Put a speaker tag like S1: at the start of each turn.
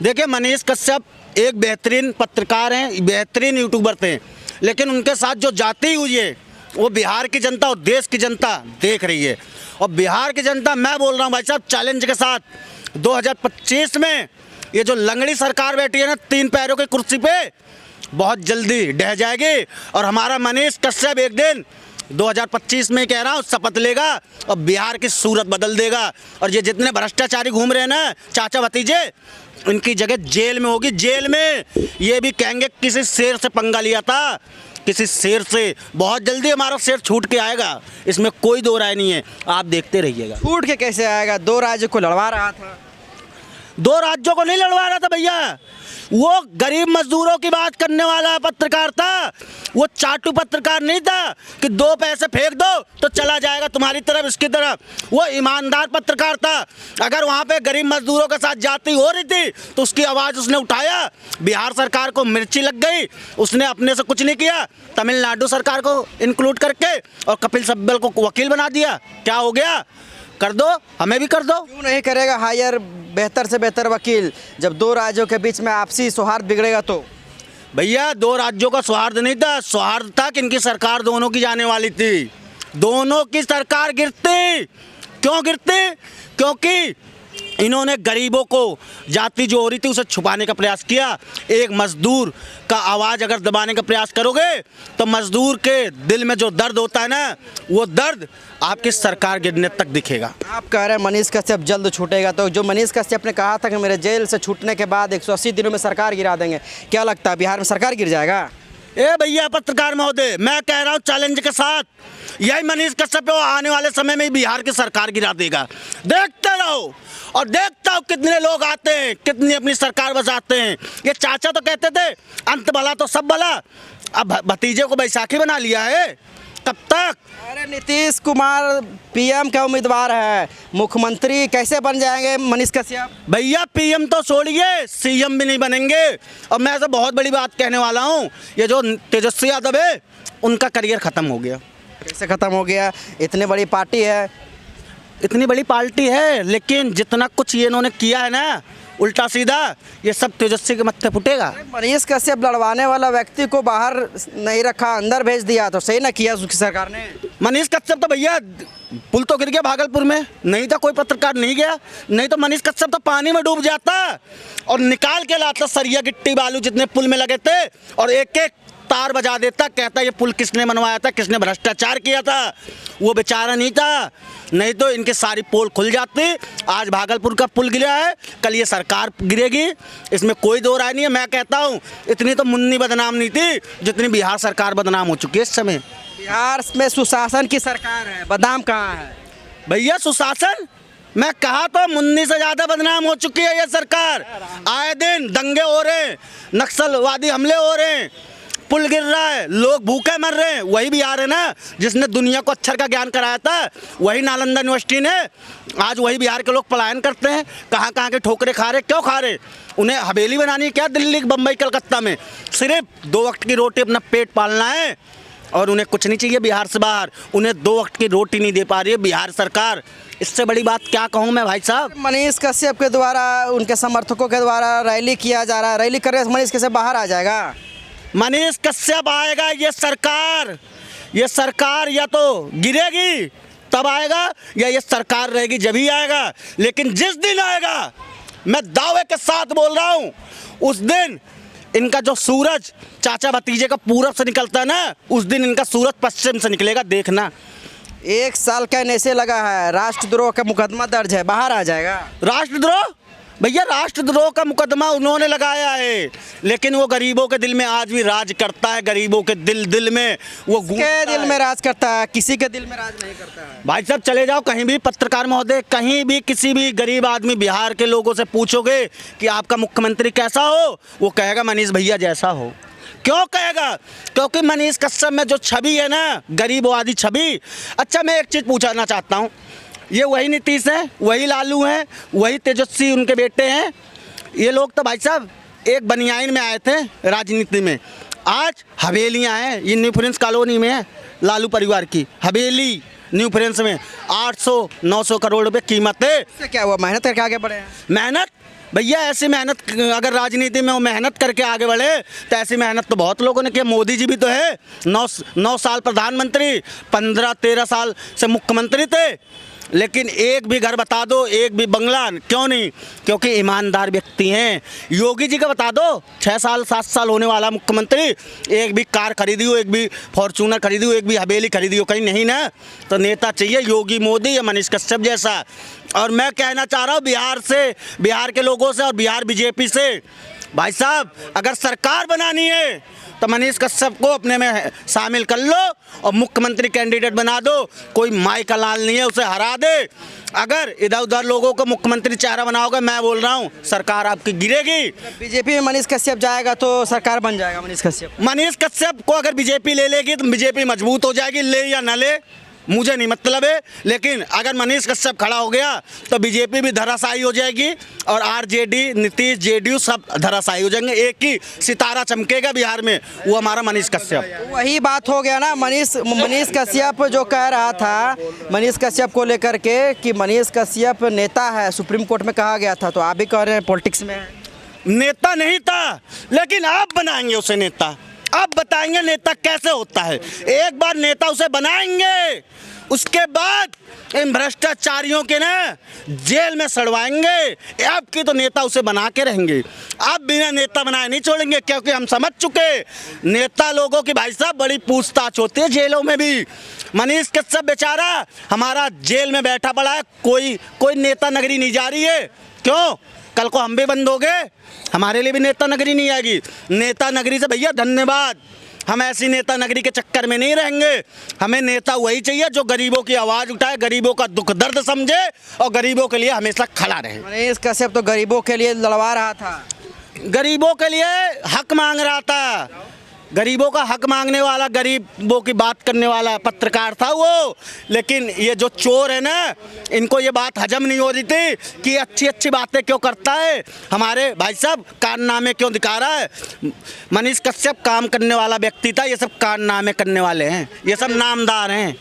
S1: देखिए, मनीष कश्यप एक बेहतरीन पत्रकार हैं, बेहतरीन यूट्यूबर थे, लेकिन उनके साथ जो जाती हुई है वो बिहार की जनता और देश की जनता देख रही है। और बिहार की जनता, मैं बोल रहा हूँ भाई साहब, चैलेंज के साथ 2025 में ये जो लंगड़ी सरकार बैठी है ना 3 पैरों की कुर्सी पे, बहुत जल्दी ढह जाएगी। और हमारा मनीष कश्यप एक दिन 2025 में कह रहा हूँ शपथ लेगा और बिहार की सूरत बदल देगा। और ये जितने भ्रष्टाचारी घूम रहे हैं ना चाचा भतीजे, इनकी जगह जेल में होगी, जेल में। ये भी कहेंगे किसी शेर से पंगा लिया था, किसी शेर से। बहुत जल्दी हमारा शेर छूट के आएगा, इसमें कोई दो राय नहीं है, आप देखते रहिएगा।
S2: छूट के कैसे आएगा? 2 राज्यों को लड़वा रहा था।
S1: 2 राज्यों को नहीं लड़वा रहा था भैया, वो गरीब मजदूरों की बात करने वाला पत्रकार था। वो चाटू पत्रकार नहीं था कि 2 पैसे फेंक दो तो चला जाएगा तुम्हारी तरफ इसकी तरफ। वो ईमानदार पत्रकार था। अगर वहाँ पे गरीब मजदूरों के साथ जाती हो रही थी तो उसकी आवाज़ उसने उठाया। बिहार सरकार को मिर्ची लग गई, उसने अपने से कुछ नहीं किया, तमिलनाडु सरकार को इंक्लूड करके और कपिल सिब्बल को वकील बना दिया। क्या हो गया? कर दो, हमें भी कर दो।
S2: क्यों नहीं करेगा हायर बेहतर से बेहतर वकील, जब 2 राज्यों के बीच में आपसी सौहार्द बिगड़ेगा तो?
S1: भैया 2 राज्यों का सौहार्द नहीं था, सौहार्द था कि इनकी सरकार दोनों की जाने वाली थी। दोनों की सरकार गिरती। क्यों गिरती? क्योंकि इन्होंने गरीबों को, जाति जो हो रही थी उसे छुपाने का प्रयास किया। एक मजदूर का आवाज़ अगर दबाने का प्रयास करोगे तो मजदूर के दिल में जो दर्द होता है ना, वो दर्द आपकी सरकार गिरने तक दिखेगा।
S2: आप कह रहे हैं मनीष कश्यप जल्द छूटेगा, तो जो मनीष कश्यप ने कहा था कि मेरे जेल से छूटने के बाद 180 दिनों में सरकार गिरा देंगे, क्या लगता है बिहार में सरकार गिर जाएगा?
S1: ए भैया पत्रकार महोदय, मैं कह रहा हूँ चैलेंज के साथ, यही मनीष कश्यप वो आने वाले समय में बिहार की सरकार गिरा देगा। देखते रहो और देखता हूँ कितने लोग आते हैं, कितनी अपनी सरकार बचाते हैं। ये चाचा तो कहते थे अंत भला तो सब भला, अब भतीजे को बैसाखी बना लिया है। कब तक?
S2: अरे नीतीश कुमार पीएम का उम्मीदवार है, मुख्यमंत्री कैसे बन जाएंगे मनीष कश्यप?
S1: भैया पीएम तो छोड़िए, सीएम भी नहीं बनेंगे। और मैं तो बहुत बड़ी बात कहने वाला हूँ, ये जो तेजस्वी यादव है उनका करियर ख़त्म हो गया।
S2: कैसे ख़त्म हो गया? इतनी बड़ी पार्टी है,
S1: इतनी बड़ी पार्टी है, लेकिन जितना कुछ ये इन्होंने किया है ना उल्टा सीधा, ये सब तेजस्वी के मत्थे फुटेगा।
S2: मनीष कश्यप लड़वाने वाला व्यक्ति को बाहर नहीं रखा, अंदर भेज दिया, तो सही ना किया उसकी सरकार ने?
S1: मनीष कश्यप तो भैया पुल तो गिर गया भागलपुर में, नहीं था कोई पत्रकार नहीं गया, नहीं तो मनीष कश्यप तो पानी में डूब जाता और निकाल के लाता सरिया गिट्टी बालू जितने पुल में लगे थे और एक एक तार बजा देता, कहता ये पुल किसने बनवाया था, किसने भ्रष्टाचार किया था। वो बेचारा नहीं था, नहीं तो इनकी सारी पोल खुल जाती। आज भागलपुर का पुल गिरा है, कल ये सरकार गिरेगी, इसमें कोई दो राय नहीं है। मैं कहता हूँ इतनी तो मुन्नी बदनाम नहीं थी जितनी बिहार सरकार बदनाम हो चुकी है इस समय।
S2: बिहार में सुशासन की सरकार है, बदनाम कहाँ है?
S1: भैया सुशासन, मैं कहा तो मुन्नी से ज़्यादा बदनाम हो चुकी है ये सरकार। आए दिन दंगे हो रहे हैं, नक्सलवादी हमले हो रहे हैं, पुल गिर रहा है, लोग भूखे मर रहे हैं। वही बिहार है ना जिसने दुनिया को अक्षर का ज्ञान कराया था, वही नालंदा यूनिवर्सिटी ने। आज वही बिहार के लोग पलायन करते हैं, कहाँ कहाँ के ठोकरे खा रहे। क्यों खा रहे? उन्हें हवेली बनानी है क्या दिल्ली, बम्बई, कलकत्ता में? सिर्फ 2 वक्त की रोटी अपना पेट पालना है और उन्हें कुछ नहीं चाहिए बिहार से बाहर। उन्हें 2 वक्त की रोटी नहीं दे पा रही है बिहार सरकार। इससे बड़ी बात क्या कहूँ मैं भाई साहब।
S2: मनीष कश्यप के द्वारा, उनके समर्थकों के द्वारा रैली किया जा रहा है, रैली करने से मनीष कश्यप बाहर आ जाएगा?
S1: मनीष कश्यप आएगा, ये सरकार या तो गिरेगी तब आएगा या ये सरकार रहेगी जब ही आएगा। लेकिन जिस दिन आएगा, मैं दावे के साथ बोल रहा हूँ, उस दिन इनका जो सूरज चाचा भतीजे का पूरब से निकलता है ना, उस दिन इनका सूरज पश्चिम से निकलेगा, देखना।
S2: 1 साल का नशे लगा है, राष्ट्रद्रोह का मुकदमा दर्ज है, बाहर आ जाएगा?
S1: राष्ट्रद्रोह? भैया राष्ट्रद्रोह का मुकदमा उन्होंने लगाया है, लेकिन वो गरीबों के दिल में आज भी राज करता है। गरीबों के दिल में वो
S2: के दिल में राज करता है, किसी के दिल में राज नहीं करता है।
S1: भाई साहब चले जाओ कहीं भी, पत्रकार महोदय, कहीं भी किसी भी गरीब आदमी बिहार के लोगों से पूछोगे कि आपका मुख्यमंत्री कैसा हो, वो कहेगा मनीष भैया जैसा हो। क्यों कहेगा? क्योंकि मनीष कश्यप में जो छवि है ना, गरीबवादी छवि। अच्छा मैं एक चीज़ पूछना चाहता हूँ, ये वही नीतीश हैं, वही लालू हैं, वही तेजस्वी उनके बेटे हैं। ये लोग तो भाई साहब एक बनियाइन में आए थे राजनीति में, आज हवेलियां हैं। ये न्यू फ्रेंड्स कॉलोनी में है लालू परिवार की हवेली, न्यू फ्रेंड्स में 800-900 करोड़ रुपए कीमत है।
S2: क्या हुआ? मेहनत करके आगे बढ़े हैं।
S1: मेहनत भैया ऐसी मेहनत, अगर राजनीति में वो मेहनत करके आगे बढ़े तो ऐसी मेहनत तो बहुत लोगों ने किया। मोदी जी भी तो है, 9 साल प्रधानमंत्री, 15-13 साल से मुख्यमंत्री थे, लेकिन एक भी घर बता दो, एक भी बंगला क्यों नहीं? क्योंकि ईमानदार व्यक्ति हैं। योगी जी का बता दो, 6 साल 7 साल होने वाला मुख्यमंत्री, एक भी कार खरीदी हो, एक भी फॉर्चूनर खरीदी हो, एक भी हवेली खरीदी हो, कहीं नहीं ना। तो नेता चाहिए योगी मोदी या मनीष कश्यप जैसा। और मैं कहना चाह रहा हूँ बिहार से, बिहार के लोगों से और बिहार बीजेपी से, भाई साहब अगर सरकार बनानी है तो मनीष कश्यप को अपने में शामिल कर लो और मुख्यमंत्री कैंडिडेट बना दो। कोई माई का लाल नहीं है, उसे हरा दे। अगर इधर उधर लोगों को मुख्यमंत्री चेहरा बनाओगे, मैं बोल रहा हूँ सरकार आपकी गिरेगी।
S2: बीजेपी में मनीष कश्यप जाएगा तो सरकार बन जाएगा मनीष कश्यप।
S1: मनीष कश्यप को अगर बीजेपी ले लेगी तो बीजेपी मजबूत हो जाएगी, ले या न ले मुझे नहीं मतलब है, लेकिन अगर मनीष कश्यप खड़ा हो गया तो बीजेपी भी धराशायी हो जाएगी और आरजेडी, नीतीश, जेडीयू सब धराशायी हो जाएंगे। एक ही सितारा चमकेगा बिहार में, वो हमारा मनीष कश्यप।
S2: वही बात हो गया ना, मनीष कश्यप जो कह रहा था मनीष कश्यप को लेकर के कि मनीष कश्यप नेता है, सुप्रीम कोर्ट में कहा गया था, तो आप भी कह रहे हैं पॉलिटिक्स में है।
S1: नेता नहीं था, लेकिन आप बनाएंगे उसे नेता, आप बताएंगे नेता कैसे होता है। एक बार नेता उसे बनाएंगे, उसके बाद इन भ्रष्टाचारियों के ना जेल में सड़वाएंगे। आपकी तो नेता उसे बना के रहेंगे, आप बिना नेता बनाए नहीं छोड़ेंगे, क्योंकि हम समझ चुके नेता लोगों की भाई साहब बड़ी पूछताछ होती है जेलों में भी। मनीष कश्यप बेचारा हमारा जेल में बैठा पड़ा है, कोई नेता नगरी नहीं जा रही है। क्यों? कल को हम भी बंद हो गए, हमारे लिए भी नेता नगरी नहीं आएगी। नेता नगरी से भैया धन्यवाद, हम ऐसी नेता नगरी के चक्कर में नहीं रहेंगे। हमें नेता वही चाहिए जो गरीबों की आवाज़ उठाए, गरीबों का दुख दर्द समझे और गरीबों के लिए हमेशा खड़ा रहे।
S2: मनीष कश्यप तो गरीबों के लिए लड़वा रहा था,
S1: गरीबों के लिए हक मांग रहा था, गरीबों का हक मांगने वाला, गरीबों की बात करने वाला पत्रकार था वो। लेकिन ये जो चोर है ना, इनको ये बात हजम नहीं हो रही थी कि अच्छी अच्छी बातें क्यों करता है, हमारे भाई साहब कारनामे क्यों दिखा रहा है। मनीष कश्यप काम करने वाला व्यक्ति था, ये सब कारनामे करने वाले हैं, ये सब नामदार हैं।